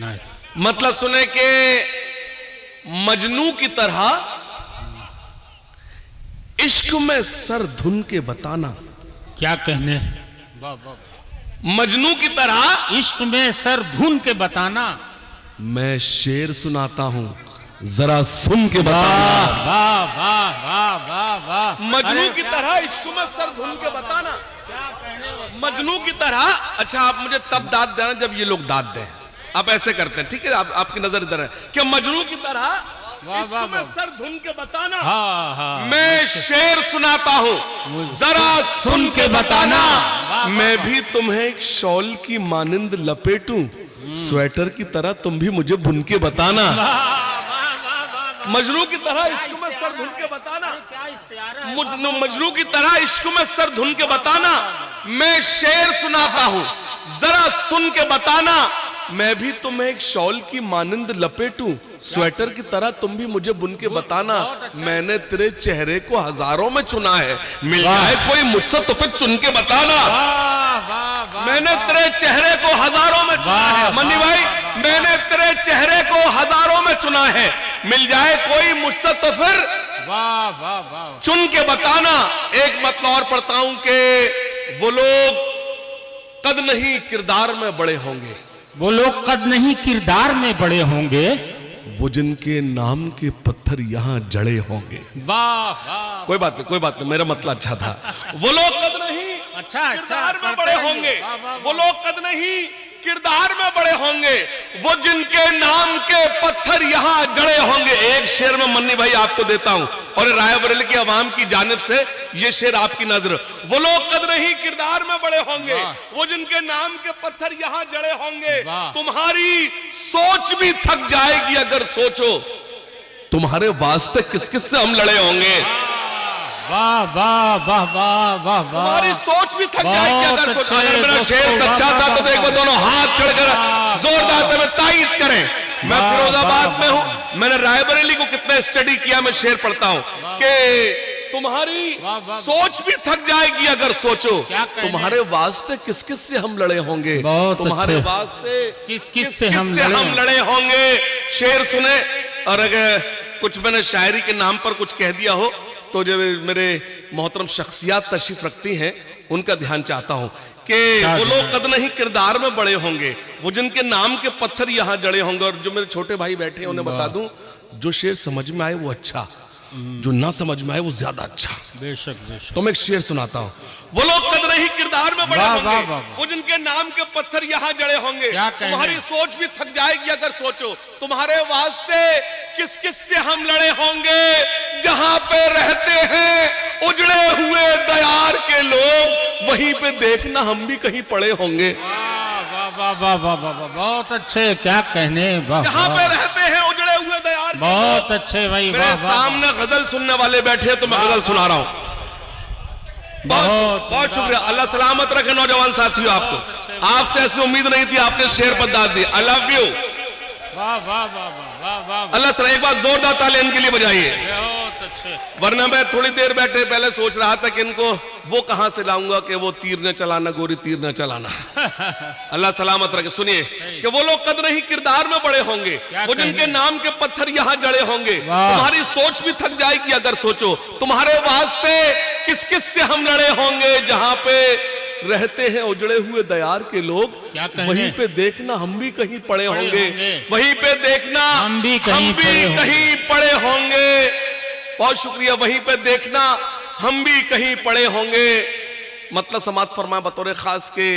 कहना है? मतलब सुने कि मजनू की तरह इश्क में सर धुन के बताना। क्या कहने? वाह वाह। मजनू की तरह इश्क में सर धुन के बताना। मैं शेर सुनाता हूं, जरा सुन के बताना। वाह वाह वाह वाह वाह। मजनू की तरह इश्क में सर धुन के बताना। क्या कहने? मजनू की तरह। अच्छा, आप मुझे तब दाद देना जब ये लोग दाद दें। आप ऐसे करते हैं, ठीक है? आपकी नजर इधर है कि मजनू की तरह इश्क में सर धुन के बताना। हाँ हाँ। मैं शेर सुनाता हूं, जरा सुन के बताना। मैं भी तुम्हें एक शॉल की मानिंद लपेटूं, स्वेटर की तरह तुम भी मुझे बुन के बताना। मजनू की तरह इश्क में सर धुन के बताना। मजनू की तरह इश्क में सर धुन के बताना। मैं शेर सुनाता हूं, जरा सुन के बताना। मैं भी तुम्हें एक शॉल की मानिंद लपेटूं, स्वेटर की तरह तुम भी मुझे बुन के बताना। मैंने तेरे चेहरे को हजारों में चुना है, मिल जाए कोई मुझसे तो फिर चुन के बताना। मैंने तेरे चेहरे को हजारों में चुना है मन्नी भाई, मैंने तेरे चेहरे को हजारों में चुना है, मिल जाए कोई मुझसे तो फिर वाह वाह वाह चुन के बताना। एक मतलब और पढ़ता हूं कि वो लोग कद नहीं किरदार में बड़े होंगे, वो लोग कद नहीं किरदार में बड़े होंगे, वो जिनके नाम के पत्थर यहां जड़े होंगे। वाह वाह। कोई बात नहीं, कोई बात नहीं, मेरा मतलब अच्छा था। वो लोग कद नहीं अच्छा किरदार में बड़े होंगे, वो लोग कद नहीं किरदार में बड़े होंगे, वो जिनके नाम के पत्थर यहां जड़े होंगे। एक शेर में मन्नी भाई आपको देता हूं, और रायबरेली की आवाम की जानिब से ये शेर आपकी नजर। वो लोग कद नहीं किरदार में बड़े होंगे, वो जिनके नाम के पत्थर यहां जड़े होंगे। तुम्हारी सोच भी थक जाएगी अगर सोचो, तुम्हारे वास्ते किस किस से हम लड़े होंगे। वाह वाह वाह वाह वाह वाह। हमारी सोच भी थक जाएगी अगर सोचो। अगर मेरा शेर सच्चा था तो देखो दोनों हाथ खड़कर जोरदार में तायीद करें। मैं फिरोजाबाद में हूं, मैंने रायबरेली को कितना स्टडी किया, मैं शेर पढ़ता हूं कि तुम्हारी सोच भी थक जाएगी अगर सोचो, तुम्हारे वास्ते किस किस से हम लड़े होंगे। तुम्हारे वास्ते किस किस से हम लड़े होंगे। शेर सुने, और अगर कुछ मैंने शायरी के नाम पर कुछ कह दिया हो तो जो मेरे मोहतरम शख्सियात तशरीफ रखती हैं उनका ध्यान चाहता हूं कि वो लोग कद नहीं किरदार में बड़े होंगे, वो जिनके नाम के पत्थर यहां जड़े होंगे। और जो मेरे छोटे भाई बैठे हैं उन्हें बता दूं, जो शेर समझ में आए वो अच्छा, जो ना समझ में आए वो ज्यादा अच्छा। बेशक बेशक। तो मैं एक शेर सुनाता हूं। वो लोग कद नहीं किरदार में बड़े होंगे, वो जिनके नाम के पत्थर यहां जड़े होंगे। तुम्हारी सोच भी थक जाएगी अगर सोचो, तुम्हारे वास्ते किस किस से हम लड़े होंगे। जहां पे रहते हैं उजड़े हुए दयार के लोग, वहीं पे देखना हम भी कहीं पड़े होंगे। वाह वाह वाह वाह वाह, बहुत अच्छे। क्या कहने? जहां पे रहते हैं उजड़े हुए दयार, बहुत अच्छे भाई। मेरे सामने गजल सुनने वाले बैठे हैं तो मैं गजल सुना रहा हूं। बहुत बहुत शुक्रिया, अल्लाह सलामत रखे नौजवान साथियों। आपको आपसे ऐसी उम्मीद नहीं थी, आपने शेर पर दाद दी। I love you. वाह वाह वाह वाह वाह। अल्लाह सलाम, एक बार जोरदार ताली इनके लिए बजाइए। बहुत अच्छे। वरना मैं थोड़ी देर बैठे पहले सोच रहा था कि इनको वो कहां से लाऊंगा कि वो तीर न चलाना, गोरी तीर न चलाना। अल्लाह सलामत रखे। सुनिए कि वो लोग कद नहीं किरदार में बड़े होंगे, वो जिनके नाम के पत्थर यहां जड़े होंगे। तुम्हारी सोच भी थक जाएगी अगर सोचो, तुम्हारे वास्ते किस किस से हम लड़े होंगे। जहां पे रहते हैं उजड़े हुए दयार के लोग, वहीं पे देखना हम भी कहीं पड़े होंगे। वहीं पे देखना हम भी कहीं पड़े होंगे। बहुत शुक्रिया। वहीं पे देखना हम भी कहीं पड़े होंगे। मतलब समाज फरमाए बतौर खास के,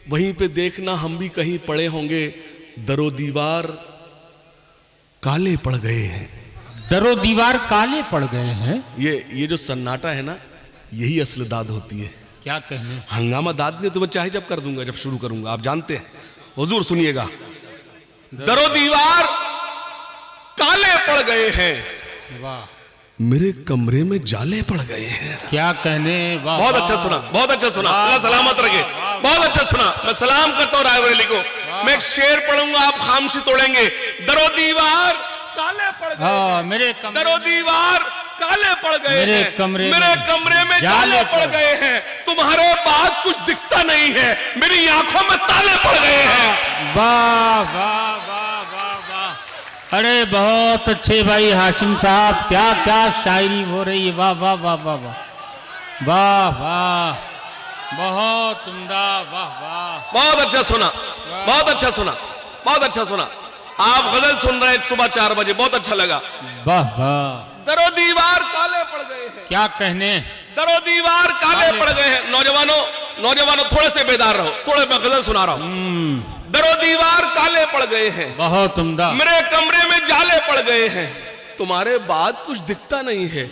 वहीं पे देखना हम भी कहीं पड़े होंगे। दरो दीवार काले पड़ गए हैं, दरो दीवार काले पड़ गए हैं। ये जो सन्नाटा है ना, यही असली दाद होती है। क्या कहने? हंगामा दाद नहीं तो मैं चाहे जब कर दूंगा, जब शुरू करूंगा। आप जानते हैं। हुजूर सुनिएगा, दरो दीवार काले पड़ गए हैं, वाह, मेरे कमरे में जाले पड़ गए हैं। क्या कहने? वाह, बहुत अच्छा सुना, बहुत अच्छा सुना। अल्लाह सलामत रखे। बहुत अच्छा सुना। मैं सलाम करता हूँ रायबरेली को। मैं एक शेर पढ़ूंगा, आप खामोशी तोड़ेंगे। दरो दीवार काले पड़ गए, मेरे दरो दीवार काले पड़ गए हैं, मेरे कमरे में जाले पड़ गए हैं। तुम तुम्हारे बाद कुछ दिखता नहीं है, मेरी आंखों में ताले पड़ गए हैं। वाह वाह वाह वाह वाह, अरे बहुत अच्छे भाई हाशिम साहब, क्या क्या शायरी हो रही है, वाह वाह वाह वाह वाह वाह वाह, बहुत उम्दा, वाह वाह, बहुत अच्छा सुना, बहुत अच्छा सुना, बहुत अच्छा सुना। आप गजल सुन रहे हैं सुबह 4 बजे, बहुत अच्छा लगा। वाह वाह, दरो दीवार काले पड़ गए हैं, क्या कहने, दरो दीवार काले पड़ गए हैं। नौजवानों थोड़े से बेदार रहो, थोड़े मैं गजल सुना रहा हूं। दरो दीवार काले पड़ गए हैं, बहुत उम्दा, मेरे कमरे में जाले पड़ गए हैं, तुम्हारे बाद कुछ दिखता नहीं है,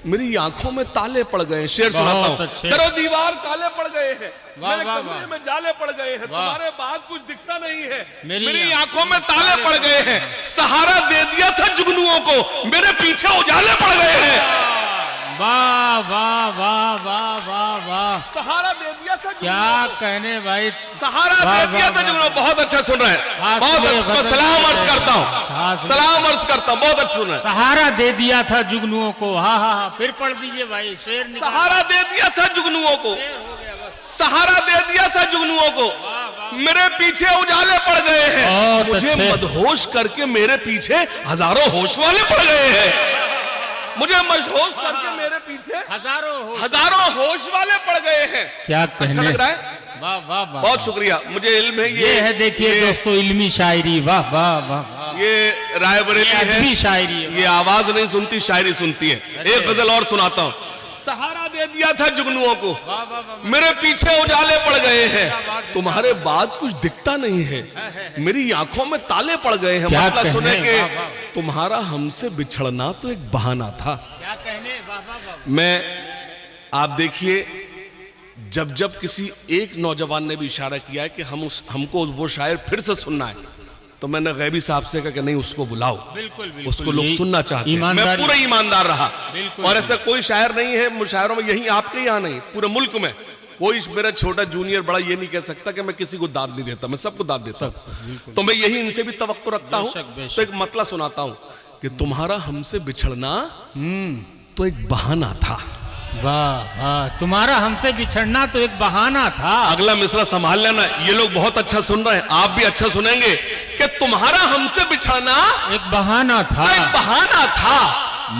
मेरी आंखों में ताले पड़ गए हैं। शेर सुनाता हूं। दरो दीवार काले पड़ गए हैं, मेरे कमरे में जाले पड़ गए हैं, तुम्हारे बाद कुछ दिखता नहीं है, मेरी आंखों में ताले पड़ गए हैं। सहारा दे दिया था जुगनुओं को, मेरे पीछे उजाले पड़ गए हैं। वाह वाह वाह वाह वाह वाह, सहारा दे दिया था, क्या कहने भाई, सहारा दे दिया था जुगनुओं। बहुत अच्छा सुन रहे हैं, बहुत अच्छा। मैं सलाम अर्ज करता हूँ, सलाम अर्ज करता हूँ, बहुत अच्छा सुन रहे हैं। सहारा दे दिया था जुगनुओं को, हाँ हाँ हाँ, फिर पढ़ दीजिए भाई शेर। सहारा दे दिया था जुगनुओं को, सहारा दे दिया था जुगनुओं को, मेरे पीछे उजाले पड़ गए हैं। मुझे मदहोश करके मेरे पीछे हजारों होश वाले पड़ गए हैं। मुझे मदहोश करके मेरे पीछे हजारों होश वाले पड़ गए हैं। क्या कहने, अच्छा लग रहा है, वाह वाह वाह, बहुत शुक्रिया। मुझे इल्म है ये है, देखिए दोस्तों, इल्मी शायरी, वाह वाह वाह, ये रायबरेली है, शायरी है, ये आवाज नहीं सुनती, शायरी सुनती है। एक गजल और सुनाता हूँ। सहारा दे दिया था जुगनुओं को, मेरे पीछे उजाले पड़ गए हैं, तुम्हारे बाद कुछ दिखता नहीं है, मेरी आंखों में ताले पड़ गए हैं। मतलब सुने कि तुम्हारा हमसे बिछड़ना तो एक बहाना था। क्या कहने, मैं आप देखिए, जब जब किसी एक नौजवान ने भी इशारा किया है कि हमको वो शायर फिर से सुनना है, तो मैंने गैबी साहब से कहा कि नहीं, उसको बुलाओ, बिल्कुल, उसको लोग सुनना चाहते हैं। मैं पूरा ईमानदार रहा, और ऐसा कोई शायर नहीं है मुशायरों में, यही आपके यहाँ नहीं, पूरे मुल्क में कोई मेरा छोटा जूनियर बड़ा ये नहीं कह सकता कि मैं किसी को दाद नहीं देता, मैं सबको दाद देता हूँ। तो मैं यही इनसे भी तवक्को रखता हूँ। तो एक मतलब सुनाता हूँ कि तुम्हारा हमसे बिछड़ना तो एक बहाना था। वाह वाह, तुम्हारा हमसे बिछड़ना तो एक बहाना था। अगला मिसरा संभाल लेना, ये लोग बहुत अच्छा सुन रहे हैं, आप भी अच्छा सुनेंगे कि तुम्हारा हमसे बिछड़ना एक बहाना था, तो एक बहाना था,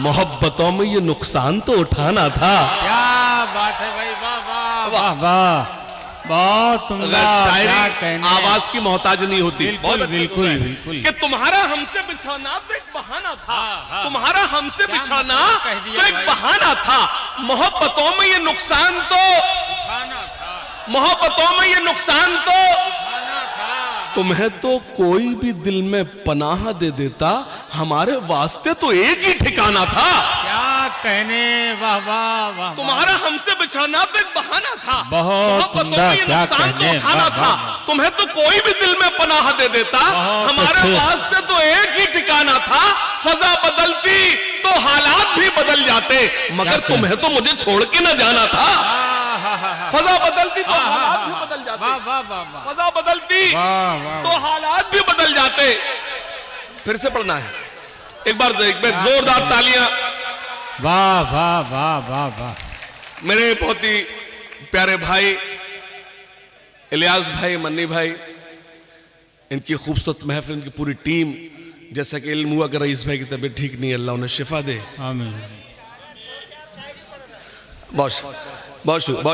मोहब्बतों में ये नुकसान तो उठाना था। क्या बात है भाई, वाह वाह वाह वाह, बहुत उम्दा। शायरी आवाज की मोहताज नहीं होती। बिल्कुल बिल्कुल बिल्कुल, कि तुम्हारा हमसे बिछड़ना तो एक बहाना था, तुम्हारा हमसे बिछड़ना तो एक बहाना था, मोहब्बतों में ये नुकसान तो उठाना था, मोहब्बतों में ये नुकसान तो उठाना था। तुम्हें तो कोई भी दिल में पनाह दे देता, हमारे वास्ते तो एक ही ठिकाना था। क्या कहने, वाह वाह वाह, तुम्हारा हमसे बिछड़ना तो एक बहाना था, बहुत उम्दा, क्या कहने, उठाना था, तुम्हें तो कोई भी दिल में पनाह दे देता, हमारे वास्ते तो एक ही ठिकाना था। फजा बदलती तो हालात भी बदल जाते, मगर तुम्हें तो मुझे छोड़ के न जाना था। फजा बदलती तो हालात भी बदल जाते, फजा बदलती तो हालात भी बदल जाते। फिर से पढ़ना है एक बार जोरदार तालियां। वाह वाह वाह वाह वाह, मेरे बहुत ही प्यारे भाई इलियास भाई, मन्नी भाई, इनकी खूबसूरत महफिल, इनकी पूरी टीम, जैसा कि इल्म हुआ कि रईस भाई की तबीयत ठीक नहीं है, अल्लाह उन्हें शिफा दे। आमीन। बहुत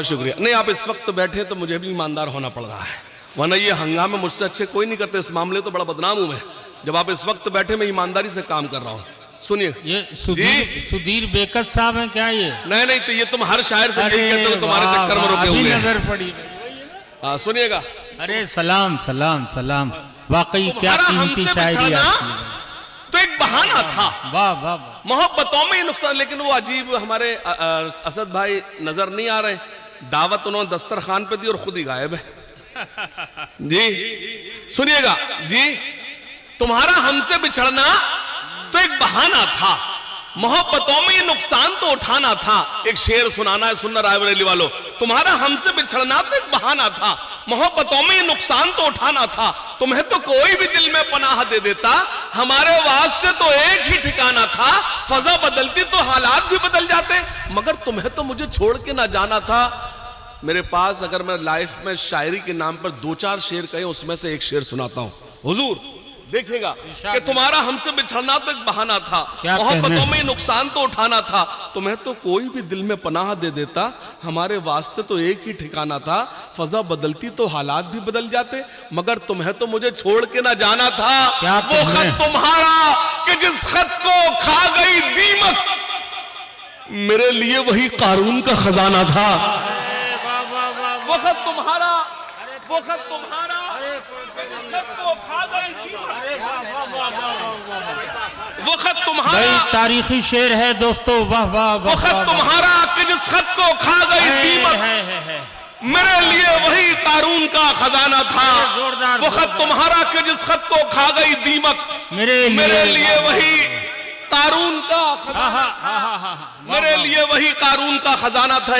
शुक्रिया। नहीं, आप इस वक्त बैठे तो मुझे भी ईमानदार होना पड़ रहा है, वरना ये हंगामे मुझसे अच्छे कोई नहीं करते। इस मामले तो बड़ा बदनाम हूं मैं। जब आप इस वक्त बैठे, मैं ईमानदारी से काम कर रहा हूँ। सुनिए, ये सुधीर बेकत साहब हैं क्या ये? नहीं, तो ये तुम हर शायर से यही कहते हो, तुम्हारे चक्कर में रुके हुए नजर पड़ी। सुनिएगा। अरे सलाम सलाम सलाम, वाकई क्या कीमती शायरी आपकी। तो एक बहाना था, वाह वाह, मोहब्बतों में नुकसान। लेकिन वो अजीब, हमारे असद भाई नजर नहीं आ रहे, दावत उन्होंने दस्तरखान पे दी और खुद ही गायब है। जी सुनिएगा जी, तुम्हारा हमसे बिछड़ना तो एक बहाना था, मोहब्बतों में ये नुकसान तो उठाना था। एक शेर सुनाना है, सुनना रायबरेली वालों। तुम्हारा हमसे बिछड़ना तो एक बहाना था, मोहब्बतों में ये नुकसान तो उठाना था, तुम्हें तो कोई भी दिल में पनाह दे देता, हमारे वास्ते तो एक ही ठिकाना था। फजा बदलती तो हालात भी बदल जाते, मगर तुम्हें तो मुझे छोड़ के ना जाना था। मेरे पास अगर मैं लाइफ में शायरी के नाम पर 2-4 शेर कहे, उसमें से एक शेर सुनाता हूं। हुजूर देखिएगा कि तुम्हारा हमसे बिछड़ना तो एक बहाना था, मोहब्बतों में नुकसान तो उठाना था, तुम्हें तो कोई भी दिल में पनाह दे देता, हमारे वास्ते तो एक ही ठिकाना था, फजा बदलती तो हालात भी बदल जाते, मगर तुम्हें तो मुझे छोड़ के ना जाना था। वो खत तुम्हारा कि जिस खत को खा गई दीमक, मेरे लिए वही कारून का खजाना था। वो खत तुम्हारा, वो खत तुम्हारा वो खत तुम्हारा, तारीखी शेर है दोस्तों, वाह वाह। वो खत तुम्हारा कि जिस खत को खा गई दीमक, मेरे लिए वही कारून का खजाना था। वो खत तुम्हारा कि जिस खत को खा गई दीमक, मेरे लिए वही कारून का, मेरे लिए वही कारून का खजाना था।